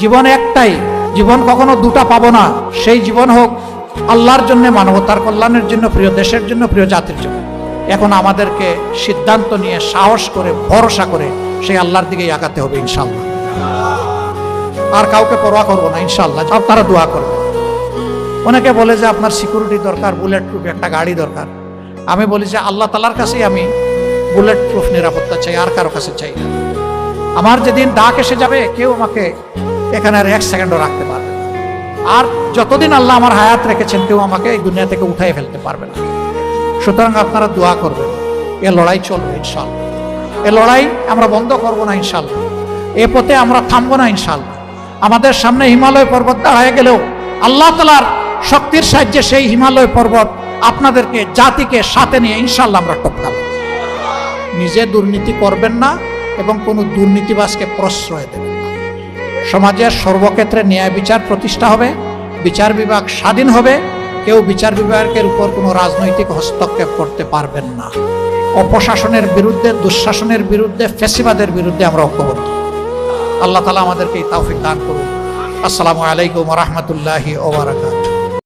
জীবন একটাই, জীবন কখনো দুটা পাবো না। সেই জীবন হোক আল্লাহর জন্য, মানবতার কল্যাণের জন্য, প্রিয় দেশের জন্য, প্রিয় জাতির জন্য। এখন আমাদেরকে সিদ্ধান্ত নিয়ে সাহস করে ভরসা করে সেই আল্লাহর দিকেই আগাতে হবে ইনশাআল্লাহ। আর কাউকে পরোয়া করবো না ইনশাআল্লাহ। আপনারা দোয়া করবেন। অনেকে বলে যে আপনার সিকিউরিটি দরকার, বুলেট প্রুফ একটা গাড়ি দরকার। আমি বলি যে আল্লাহ তাআলার কাছেই আমি বুলেট প্রুফ নিরাপত্তা চাই, আর কারো কাছে চাই না। আমার যেদিন ডাক এসে যাবে, কেউ আমাকে এখানে আর এক সেকেন্ডও রাখতে পারবে না। আর যতদিন আল্লাহ আমার হায়াত রেখেছেন, কেউ আমাকে এই দুনিয়া থেকে উঠাই ফেলতে পারবে না। সুতরাং আপনারা দোয়া করবেন। এ লড়াই চলবে ইনশাআল্লাহ। এ লড়াই আমরা বন্ধ করব না ইনশাআল্লাহ। এ পথে আমরা থামবো না ইনশাআল্লাহ। আমাদের সামনে হিমালয় পর্বত দাঁড়ায় গেলেও আল্লাহ তাআলার শক্তির সাহায্যে সেই হিমালয় পর্বত আপনাদেরকে, জাতিকে সাথে নিয়ে ইনশাআল্লাহ আমরা টপকাবো। নিজে দুর্নীতি করবেন না এবং কোনো দুর্নীতিবাজকে প্রশ্রয় দেবেন না। সমাজের সর্বক্ষেত্রে ন্যায় বিচার প্রতিষ্ঠা হবে, বিচার বিভাগ স্বাধীন হবে। কেউ বিচার বিভাগের উপর কোনো রাজনৈতিক হস্তক্ষেপ করতে পারবেন না। অপশাসনের বিরুদ্ধে, দুঃশাসনের বিরুদ্ধে, ফ্যাসিবাদের বিরুদ্ধে আমরা ঐক্যবদ্ধ। আল্লাহ তাআলা আমাদেরকে এই তৌফিক দান করুন। আসসালামু আলাইকুম ওয়া রাহমাতুল্লাহি ওয়া বারাকাতুহু।